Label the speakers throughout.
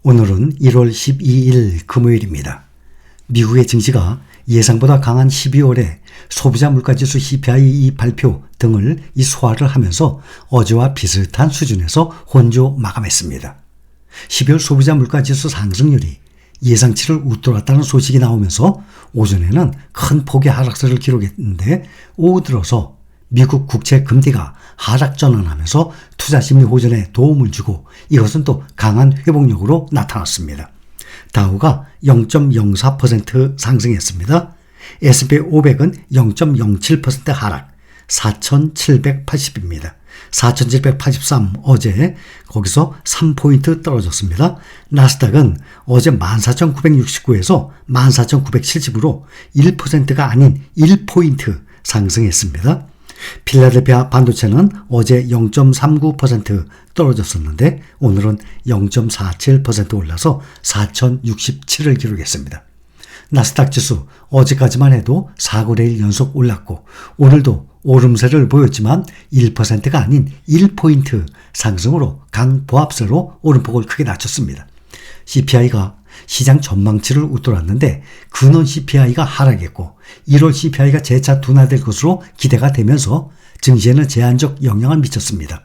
Speaker 1: 오늘은 1월 12일 금요일입니다. 미국의 증시가 예상보다 강한 12월에 소비자 물가지수 CPI 발표 등을 소화를 하면서 어제와 비슷한 수준에서 혼조 마감했습니다. 12월 소비자 물가지수 상승률이 예상치를 웃돌았다는 소식이 나오면서 오전에는 큰 폭의 하락세를 기록했는데 오후 들어서 미국 국채 금리가 하락 전환하면서 투자 심리 호전에 도움을 주고 이것은 또 강한 회복력으로 나타났습니다. 다우가 0.04% 상승했습니다. S&P 500은 0.07% 하락 4,780입니다. 4,783 어제 거기서 3포인트 떨어졌습니다. 나스닥은 어제 14,969에서 14,970으로 1%가 아닌 1포인트 상승했습니다. 필라델피아 반도체는 어제 0.39% 떨어졌었는데 오늘은 0.47% 올라서 4,067을 기록했습니다. 나스닥 지수 어제까지만 해도 4거래일 연속 올랐고 오늘도 오름세를 보였지만 1%가 아닌 1포인트 상승으로 강보합세로 오름폭을 크게 낮췄습니다. CPI가 시장 전망치를 웃돌았는데 근원 CPI가 하락했고 1월 CPI가 재차 둔화될 것으로 기대가 되면서 증시에는 제한적 영향을 미쳤습니다.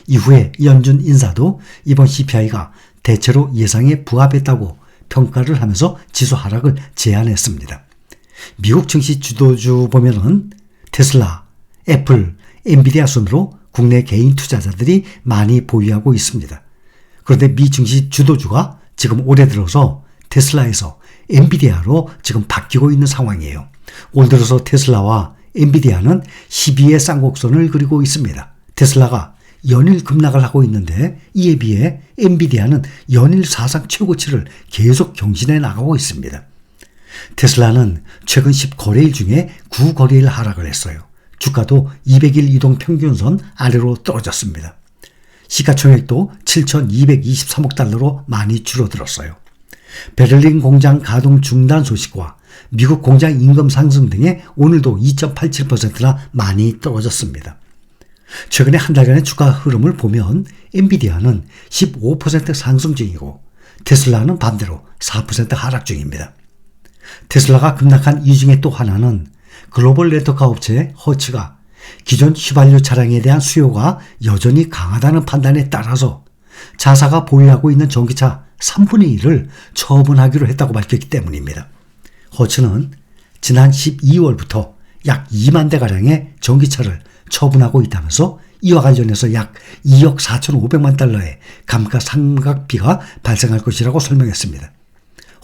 Speaker 1: 이후에 연준 인사도 이번 CPI가 대체로 예상에 부합했다고 평가를 하면서 지수 하락을 제한했습니다. 미국 증시 주도주 보면은 테슬라, 애플, 엔비디아 순으로 국내 개인 투자자들이 많이 보유하고 있습니다. 그런데 미 증시 주도주가 지금 올해 들어서 테슬라에서 엔비디아로 지금 바뀌고 있는 상황이에요. 올 들어서 테슬라와 엔비디아는 12의 쌍곡선을 그리고 있습니다. 테슬라가 연일 급락을 하고 있는데 이에 비해 엔비디아는 연일 사상 최고치를 계속 경신해 나가고 있습니다. 테슬라는 최근 10거래일 중에 9거래일 하락을 했어요. 주가도 200일 이동 평균선 아래로 떨어졌습니다. 시가총액도 7,223억 달러로 많이 줄어들었어요. 베를린 공장 가동 중단 소식과 미국 공장 임금 상승 등에 오늘도 2.87%나 많이 떨어졌습니다. 최근에 한 달간의 주가 흐름을 보면 엔비디아는 15% 상승 중이고 테슬라는 반대로 4% 하락 중입니다. 테슬라가 급락한 이유 중에 또 하나는 글로벌 렌터카 업체 허츠가 기존 휘발유 차량에 대한 수요가 여전히 강하다는 판단에 따라서 자사가 보유하고 있는 전기차 3분의 1을 처분하기로 했다고 밝혔기 때문입니다. 허츠는 지난 12월부터 약 2만 대가량의 전기차를 처분하고 있다면서 이와 관련해서 약 2억 4,500만 달러의 감가상각비가 발생할 것이라고 설명했습니다.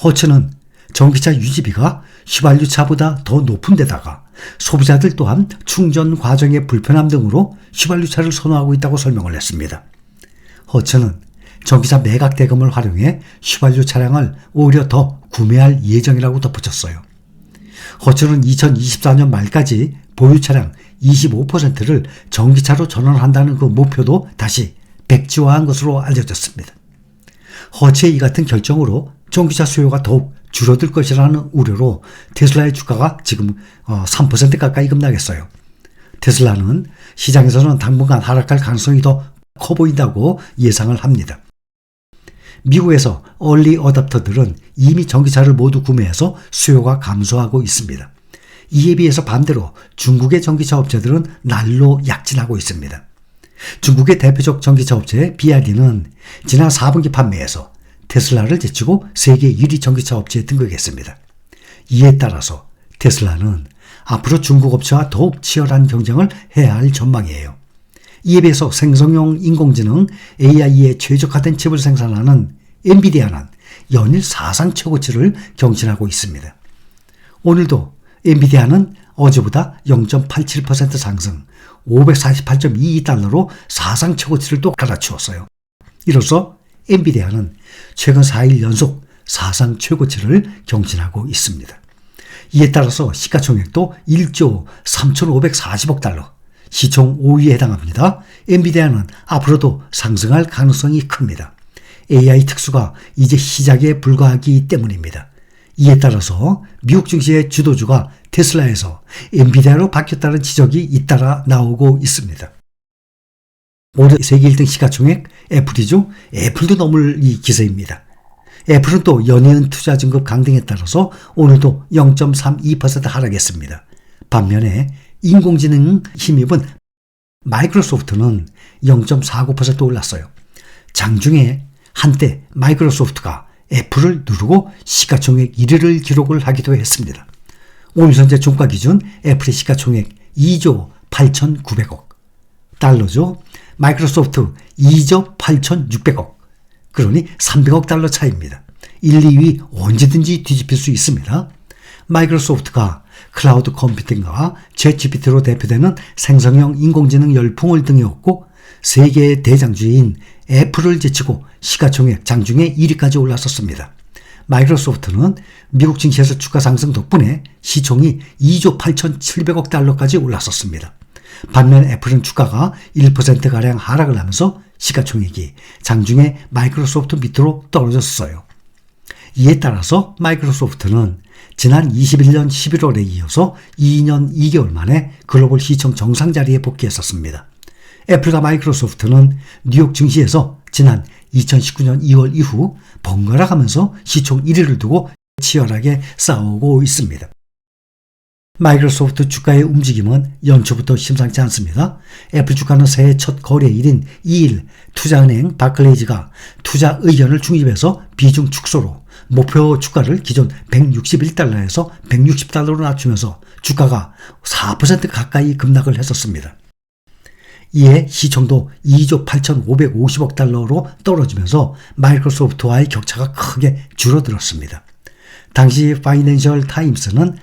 Speaker 1: 허츠는 전기차 유지비가 휘발유차보다 더 높은 데다가 소비자들 또한 충전 과정의 불편함 등으로 휘발유차를 선호하고 있다고 설명을 했습니다. 허츠는 전기차 매각 대금을 활용해 휘발유 차량을 오히려 더 구매할 예정이라고 덧붙였어요. 허츠는 2024년 말까지 보유 차량 25%를 전기차로 전환한다는 그 목표도 다시 백지화한 것으로 알려졌습니다. 허츠의 이 같은 결정으로 전기차 수요가 더욱 줄어들 것이라는 우려로 테슬라의 주가가 지금 3% 가까이 급락했어요. 테슬라는 시장에서는 당분간 하락할 가능성이 더 커 보인다고 예상을 합니다. 미국에서 얼리 어댑터들은 이미 전기차를 모두 구매해서 수요가 감소하고 있습니다. 이에 비해서 반대로 중국의 전기차 업체들은 날로 약진하고 있습니다. 중국의 대표적 전기차 업체 BYD는 지난 4분기 판매에서 테슬라를 제치고 세계 1위 전기차 업체에 등극했습니다. 이에 따라서 테슬라는 앞으로 중국 업체와 더욱 치열한 경쟁을 해야 할 전망이에요. 이에 비해서 생성형 인공지능 AI에 최적화된 칩을 생산하는 엔비디아는 연일 사상 최고치를 경신하고 있습니다. 오늘도 엔비디아는 어제보다 0.87% 상승 548.22달러로 사상 최고치를 또 갈아치웠어요. 이로써 엔비디아는 최근 4일 연속 사상 최고치를 경신하고 있습니다. 이에 따라서 시가총액도 1조 3,540억 달러, 시총 5위에 해당합니다. 엔비디아는 앞으로도 상승할 가능성이 큽니다. AI 특수가 이제 시작에 불과하기 때문입니다. 이에 따라서 미국 증시의 주도주가 테슬라에서 엔비디아로 바뀌었다는 지적이 잇따라 나오고 있습니다. 올해 세계 1등 시가총액 애플이죠. 애플도 넘을 이 기세입니다. 애플은 또 연이은 투자 증급 강등에 따라서 오늘도 0.32% 하락했습니다. 반면에 인공지능 힘입은 마이크로소프트는 0.49% 올랐어요. 장중에 한때 마이크로소프트가 애플을 누르고 시가총액 1위를 기록을 하기도 했습니다. 오늘 현재 종가 기준 애플의 시가총액 2조 8,900억 달러죠. 마이크로소프트 2조 8,600억. 그러니 300억 달러 차이입니다. 1, 2위 언제든지 뒤집힐 수 있습니다. 마이크로소프트가 클라우드 컴퓨팅과 챗GPT로 대표되는 생성형 인공지능 열풍을 등에업고 세계의 대장주인 애플을 제치고 시가총액 장중에 1위까지 올랐었습니다. 마이크로소프트는 미국 증시에서 주가 상승 덕분에 시총이 2조 8,700억 달러까지 올랐었습니다. 반면 애플은 주가가 1%가량 하락을 하면서 시가총액이 장중에 마이크로소프트 밑으로 떨어졌어요. 이에 따라서 마이크로소프트는 지난 21년 11월에 이어서 2년 2개월 만에 글로벌 시총 정상 자리에 복귀했었습니다. 애플과 마이크로소프트는 뉴욕 증시에서 지난 2019년 2월 이후 번갈아 가면서 시총 1위를 두고 치열하게 싸우고 있습니다. 마이크로소프트 주가의 움직임은 연초부터 심상치 않습니다. 애플 주가는 새해 첫 거래일인 2일 투자은행 바클레이즈가 투자 의견을 중립해서 비중 축소로 목표 주가를 기존 161달러에서 160달러로 낮추면서 주가가 4% 가까이 급락을 했었습니다. 이에 시총도 2조 8,550억 달러로 떨어지면서 마이크로소프트와의 격차가 크게 줄어들었습니다. 당시 파이낸셜 타임스는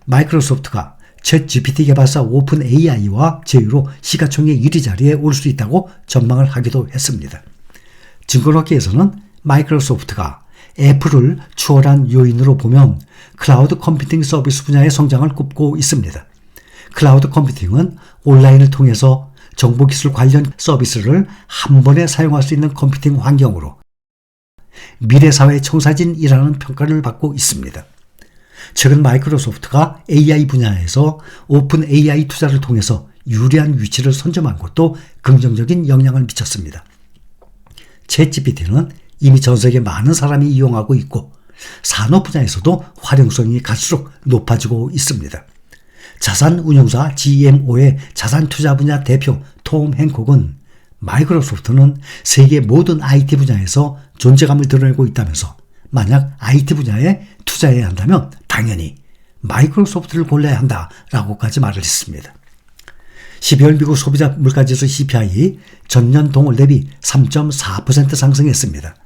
Speaker 1: 마이크로소프트가 챗GPT 개발사 오픈 AI와 제휴로 시가총액 1위 자리에 올 수 있다고 전망을 하기도 했습니다. 증권업계에서는 마이크로소프트가 애플을 추월한 요인으로 보면 클라우드 컴퓨팅 서비스 분야의 성장을 꼽고 있습니다. 클라우드 컴퓨팅은 온라인을 통해서 정보기술 관련 서비스를 한 번에 사용할 수 있는 컴퓨팅 환경으로 미래사회 청사진이라는 평가를 받고 있습니다. 최근 마이크로소프트가 AI 분야에서 오픈 AI 투자를 통해서 유리한 위치를 선점한 것도 긍정적인 영향을 미쳤습니다. 챗GPT는 이미 전 세계 많은 사람이 이용하고 있고 산업 분야에서도 활용성이 갈수록 높아지고 있습니다. 자산운용사 GMO의 자산투자 분야 대표 톰 행콕은 마이크로소프트는 세계 모든 IT 분야에서 존재감을 드러내고 있다면서 만약 IT 분야에 투자해야 한다면 당연히 마이크로소프트를 골라야 한다라고까지 말을 했습니다. 12월 미국 소비자 물가지수 CPI 전년 동월 대비 3.4% 상승했습니다.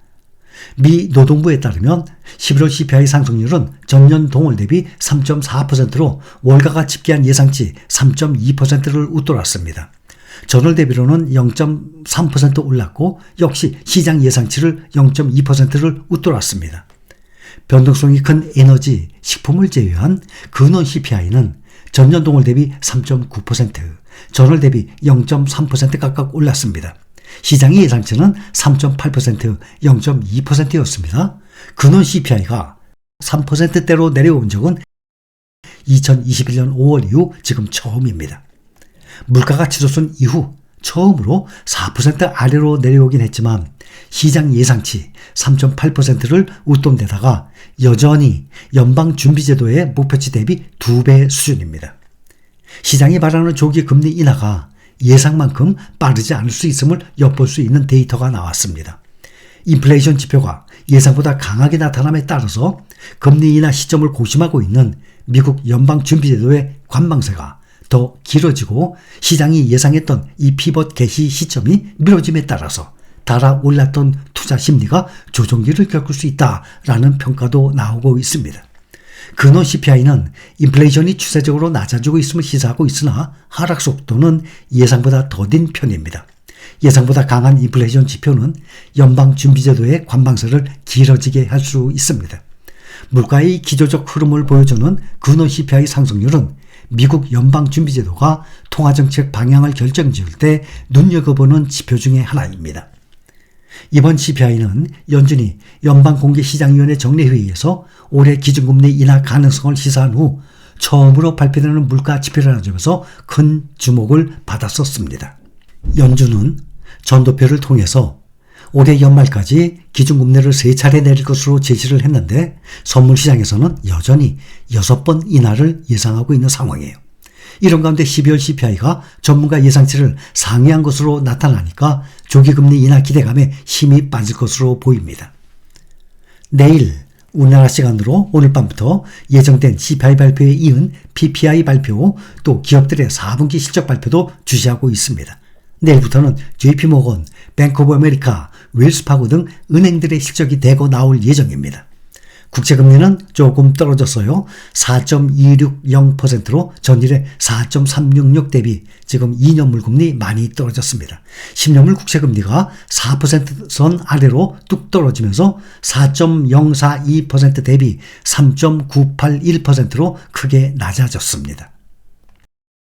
Speaker 1: 미 노동부에 따르면 11월 CPI 상승률은 전년 동월 대비 3.4%로 월가가 집계한 예상치 3.2%를 웃돌았습니다. 전월 대비로는 0.3% 올랐고 역시 시장 예상치를 0.2%를 웃돌았습니다. 변동성이 큰 에너지, 식품을 제외한 근원 CPI는 전년 동월 대비 3.9%, 전월 대비 0.3% 각각 올랐습니다. 시장의 예상치는 3.8%, 0.2%였습니다. 근원 CPI가 3%대로 내려온 적은 2021년 5월 이후 지금 처음입니다. 물가가 치솟은 이후 처음으로 4% 아래로 내려오긴 했지만 시장 예상치 3.8%를 웃돈 데다가 여전히 연방준비제도의 목표치 대비 2배 수준입니다. 시장이 바라는 조기 금리 인하가 예상만큼 빠르지 않을 수 있음을 엿볼 수 있는 데이터가 나왔습니다. 인플레이션 지표가 예상보다 강하게 나타남에 따라서 금리 인하 시점을 고심하고 있는 미국 연방준비제도의 관망세가 더 길어지고 시장이 예상했던 이 피벗 개시 시점이 미뤄짐에 따라서 달아올랐던 투자 심리가 조정기를 겪을 수 있다라는 평가도 나오고 있습니다. 근원 CPI는 인플레이션이 추세적으로 낮아지고 있음을 시사하고 있으나 하락 속도는 예상보다 더딘 편입니다. 예상보다 강한 인플레이션 지표는 연방준비제도의 관망세를 길어지게 할 수 있습니다. 물가의 기조적 흐름을 보여주는 근원 CPI 상승률은 미국 연방준비제도가 통화정책 방향을 결정지을 때 눈여겨보는 지표 중의 하나입니다. 이번 CPI는 연준이 연방공개시장위원회 정례회의에서 올해 기준금리 인하 가능성을 시사한 후 처음으로 발표되는 물가 지표라는 점에서 큰 주목을 받았었습니다. 연준은 전도표를 통해서 올해 연말까지 기준금리를 3차례 내릴 것으로 제시를 했는데 선물시장에서는 여전히 6번 인하를 예상하고 있는 상황이에요. 이런 가운데 12월 CPI가 전문가 예상치를 상회한 것으로 나타나니까 조기금리 인하 기대감에 힘이 빠질 것으로 보입니다. 내일 우리나라 시간으로 오늘 밤부터 예정된 CPI 발표에 이은 PPI 발표, 또 기업들의 4분기 실적 발표도 주시하고 있습니다. 내일부터는 JP모건, 뱅크 오브 아메리카, 웰스파고 등 은행들의 실적이 대거 나올 예정입니다. 국채금리는 조금 떨어졌어요. 4.260%로 전일에 4.366 대비 지금 2년물 금리 많이 떨어졌습니다. 10년물 국채금리가 4%선 아래로 뚝 떨어지면서 4.042% 대비 3.981%로 크게 낮아졌습니다.